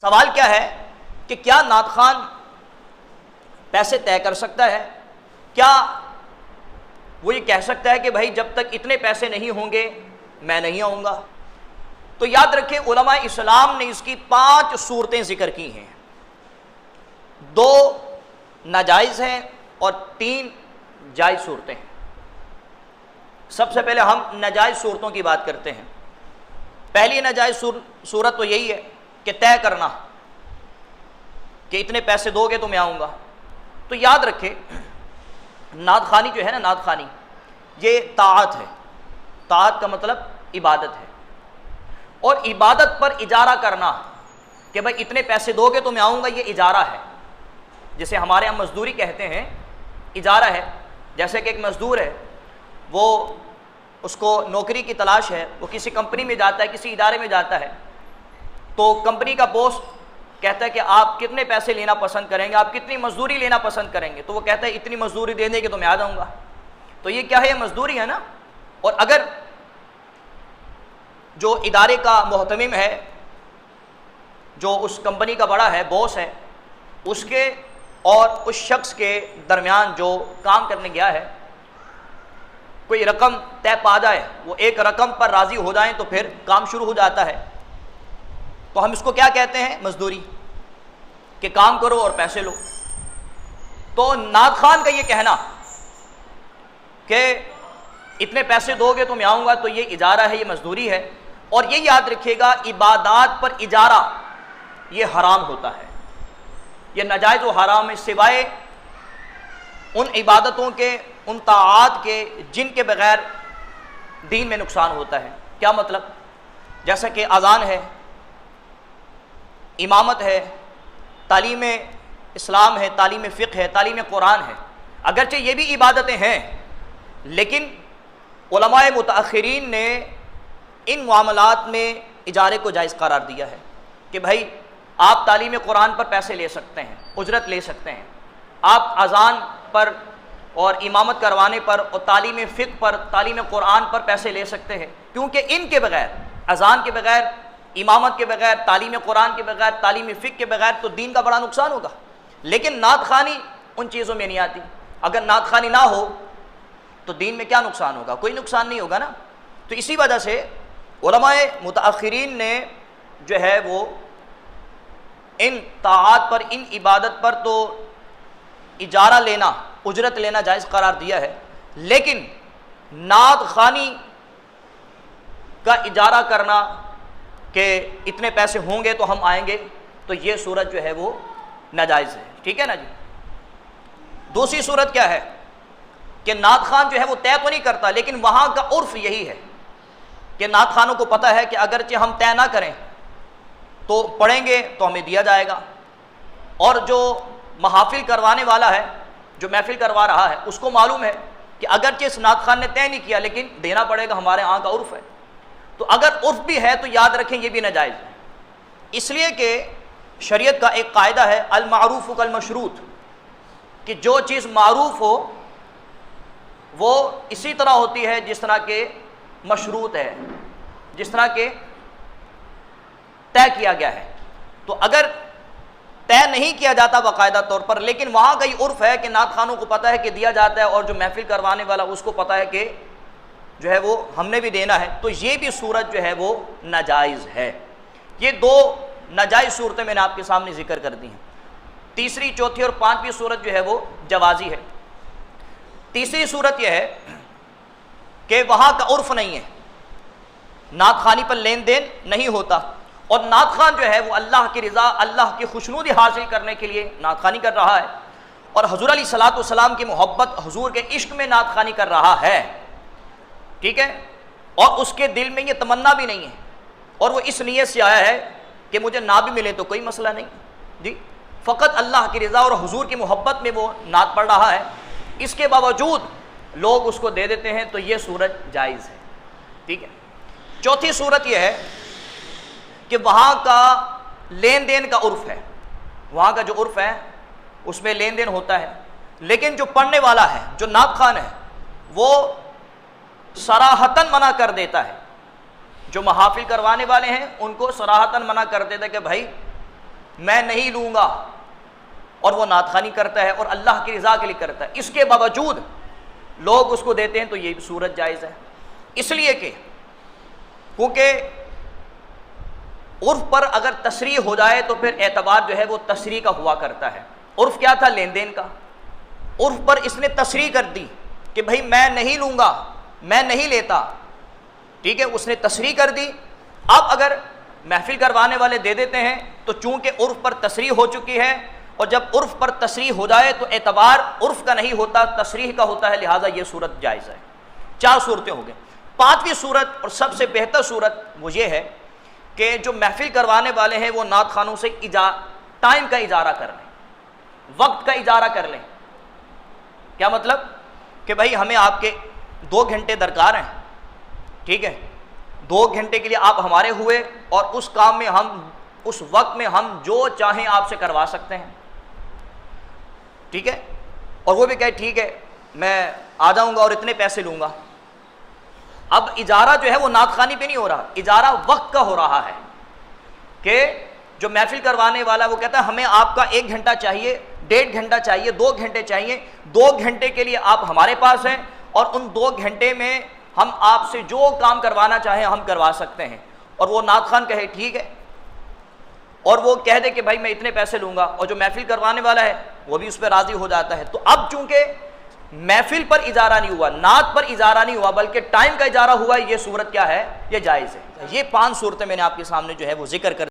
سوال کیا ہے کہ کیا نعت خوان پیسے طے کر سکتا ہے؟ کیا وہ یہ کہہ سکتا ہے کہ بھائی جب تک اتنے پیسے نہیں ہوں گے میں نہیں آؤں گا؟ تو یاد رکھیں علماء اسلام نے اس کی 5 صورتیں ذکر کی ہیں، 2 ناجائز ہیں اور 3 جائز صورتیں ہیں۔ سب سے پہلے ہم ناجائز صورتوں کی بات کرتے ہیں۔ پہلی ناجائز صورت تو یہی ہے کہ طے کرنا کہ اتنے پیسے دو گے تو میں آؤں گا۔ تو یاد رکھے نعت خوانی جو ہے نا، نعت خوانی یہ طاعت ہے۔ طاعت کا مطلب عبادت ہے، اور عبادت پر اجارہ کرنا کہ بھائی اتنے پیسے دو گے تو میں آؤں گا، یہ اجارہ ہے۔ جسے ہمارے یہاں مزدوری کہتے ہیں، اجارہ ہے۔ جیسے کہ ایک مزدور ہے، وہ اس کو نوکری کی تلاش ہے، وہ کسی کمپنی میں جاتا ہے، کسی ادارے میں جاتا ہے، تو کمپنی کا باس کہتا ہے کہ آپ کتنے پیسے لینا پسند کریں گے، آپ کتنی مزدوری لینا پسند کریں گے؟ تو وہ کہتا ہے اتنی مزدوری دے دیں گے تو میں آ جاؤں گا۔ تو یہ کیا ہے؟ یہ مزدوری ہے نا۔ اور اگر جو ادارے کا محتمم ہے، جو اس کمپنی کا بڑا ہے، باس ہے، اس کے اور اس شخص کے درمیان جو کام کرنے گیا ہے کوئی رقم طے پا جائے، وہ ایک رقم پر راضی ہو جائیں تو پھر کام شروع ہو جاتا ہے۔ تو ہم اس کو کیا کہتے ہیں؟ مزدوری، کہ کام کرو اور پیسے لو۔ تو نعت خوان کا یہ کہنا کہ اتنے پیسے دو گے تو میں آؤں گا، تو یہ اجارہ ہے، یہ مزدوری ہے۔ اور یہ یاد رکھیے گا عبادات پر اجارہ یہ حرام ہوتا ہے، یہ ناجائز و حرام ہے، سوائے ان عبادتوں کے، ان طاعات کے جن کے بغیر دین میں نقصان ہوتا ہے۔ کیا مطلب؟ جیسا کہ اذان ہے، امامت ہے، تعلیم اسلام ہے، تعلیم فقہ ہے، تعلیم قرآن ہے۔ اگرچہ یہ بھی عبادتیں ہیں، لیکن علماء متأخرین نے ان معاملات میں اجارے کو جائز قرار دیا ہے کہ بھائی آپ تعلیم قرآن پر پیسے لے سکتے ہیں، اجرت لے سکتے ہیں، آپ اذان پر اور امامت کروانے پر اور تعلیم فقہ پر، تعلیم قرآن پر پیسے لے سکتے ہیں، کیونکہ ان کے بغیر، اذان کے بغیر، امامت کے بغیر، تعلیم قرآن کے بغیر، تعلیم فقہ کے بغیر تو دین کا بڑا نقصان ہوگا۔ لیکن نعت خوانی ان چیزوں میں نہیں آتی۔ اگر نعت خوانی نہ ہو تو دین میں کیا نقصان ہوگا؟ کوئی نقصان نہیں ہوگا نا۔ تو اسی وجہ سے علماء متأخرین نے جو ہے وہ ان طاعات پر، ان عبادت پر تو اجارہ لینا، اجرت لینا جائز قرار دیا ہے، لیکن نعت خوانی کا اجارہ کرنا کہ اتنے پیسے ہوں گے تو ہم آئیں گے، تو یہ صورت جو ہے وہ ناجائز ہے۔ ٹھیک ہے نا جی۔ دوسری صورت کیا ہے کہ نعت خوان جو ہے وہ طے تو نہیں کرتا، لیکن وہاں کا عرف یہی ہے کہ نعت خوانوں کو پتہ ہے کہ اگرچہ ہم طے نہ کریں تو پڑھیں گے تو ہمیں دیا جائے گا، اور جو محافل کروانے والا ہے، جو محفل کروا رہا ہے، اس کو معلوم ہے کہ اگرچہ اس نعت خوان نے طے نہیں کیا لیکن دینا پڑے گا، ہمارے یہاں کا عرف ہے۔ تو اگر عرف بھی ہے تو یاد رکھیں یہ بھی ناجائز ہے، اس لیے کہ شریعت کا ایک قاعدہ ہے المعروف کالمشروط، کہ جو چیز معروف ہو وہ اسی طرح ہوتی ہے جس طرح کہ مشروط ہے، جس طرح کہ طے کیا گیا ہے۔ تو اگر طے نہیں کیا جاتا باقاعدہ طور پر، لیکن وہاں کا یہ عرف ہے کہ نعت خوانوں کو پتہ ہے کہ دیا جاتا ہے، اور جو محفل کروانے والا اس کو پتہ ہے کہ جو ہے وہ ہم نے بھی دینا ہے، تو یہ بھی صورت جو ہے وہ ناجائز ہے۔ یہ 2 ناجائز صورتیں میں نے آپ کے سامنے ذکر کر دی ہیں۔ تیسری، چوتھی اور 5ویں صورت جو ہے وہ جوازی ہے۔ تیسری صورت یہ ہے کہ وہاں کا عرف نہیں ہے، نعت خوانی پر لین دین نہیں ہوتا، اور نعت خوان جو ہے وہ اللہ کی رضا، اللہ کی خوشنودی حاصل کرنے کے لیے نعت خوانی کر رہا ہے، اور حضور علیہ الصلوۃ والسلام کی محبت، حضور کے عشق میں نعت خوانی کر رہا ہے۔ ٹھیک ہے، اور اس کے دل میں یہ تمنا بھی نہیں ہے، اور وہ اس نیت سے آیا ہے کہ مجھے نہ بھی ملے تو کوئی مسئلہ نہیں جی، فقط اللہ کی رضا اور حضور کی محبت میں وہ نعت پڑھ رہا ہے، اس کے باوجود لوگ اس کو دے دیتے ہیں، تو یہ صورت جائز ہے۔ ٹھیک ہے۔ چوتھی صورت یہ ہے کہ وہاں کا لین دین کا عرف ہے، وہاں کا جو عرف ہے اس میں لین دین ہوتا ہے، لیکن جو پڑھنے والا ہے، جو نعت خوان ہے، وہ صراحتاً منع کر دیتا ہے۔ جو محافل کروانے والے ہیں ان کو صراحتاً منع کر دیتا ہے کہ بھائی میں نہیں لوں گا، اور وہ نعت خوانی کرتا ہے اور اللہ کی رضا کے لیے کرتا ہے، اس کے باوجود لوگ اس کو دیتے ہیں، تو یہ صورت جائز ہے۔ اس لیے کہ کیونکہ عرف پر اگر تصریح ہو جائے تو پھر اعتبار جو ہے وہ تصریح کا ہوا کرتا ہے۔ عرف کیا تھا؟ لین دین کا۔ عرف پر اس نے تصریح کر دی کہ بھائی میں نہیں لوں گا، میں نہیں لیتا، ٹھیک ہے، اس نے تصریح کر دی۔ اب اگر محفل کروانے والے دے دیتے ہیں تو چونکہ عرف پر تصریح ہو چکی ہے، اور جب عرف پر تصریح ہو جائے تو اعتبار عرف کا نہیں ہوتا، تصریح کا ہوتا ہے، لہٰذا یہ صورت جائز ہے۔ 4 صورتیں ہو گئیں۔ 5ویں صورت اور سب سے بہتر صورت وہ یہ ہے کہ جو محفل کروانے والے ہیں وہ نعت خوانوں سے ٹائم کا اجارہ کر لیں، وقت کا اجارہ کر لیں۔ کیا مطلب؟ کہ بھائی ہمیں آپ کے 2 گھنٹے درکار ہیں، ٹھیک ہے، 2 گھنٹے کے لیے آپ ہمارے ہوئے، اور اس کام میں اس وقت میں ہم جو چاہیں آپ سے کروا سکتے ہیں، ٹھیک ہے، اور وہ بھی کہے ٹھیک ہے میں آ جاؤں گا اور اتنے پیسے لوں گا۔ اب اجارہ جو ہے وہ نعت خوانی پہ نہیں ہو رہا، اجارہ وقت کا ہو رہا ہے، کہ جو محفل کروانے والا وہ کہتا ہے ہمیں آپ کا 1 گھنٹہ چاہیے، 1.5 گھنٹہ چاہیے، 2 گھنٹے چاہیے، 2 گھنٹے کے لیے آپ ہمارے پاس ہیں، اور ان 2 گھنٹے میں ہم آپ سے جو کام کروانا چاہیں ہم کروا سکتے ہیں۔ اور وہ نعت خوان کہے ٹھیک ہے، اور وہ کہہ دے کہ بھائی میں اتنے پیسے لوں گا، اور جو محفل کروانے والا ہے وہ بھی اس پہ راضی ہو جاتا ہے، تو اب چونکہ محفل پر اجارہ نہیں ہوا، نعت پر اجارہ نہیں ہوا، بلکہ ٹائم کا اجارہ ہوا، یہ صورت کیا ہے؟ یہ جائز ہے۔ یہ 5 صورتیں میں نے آپ کے سامنے جو ہے وہ ذکر کر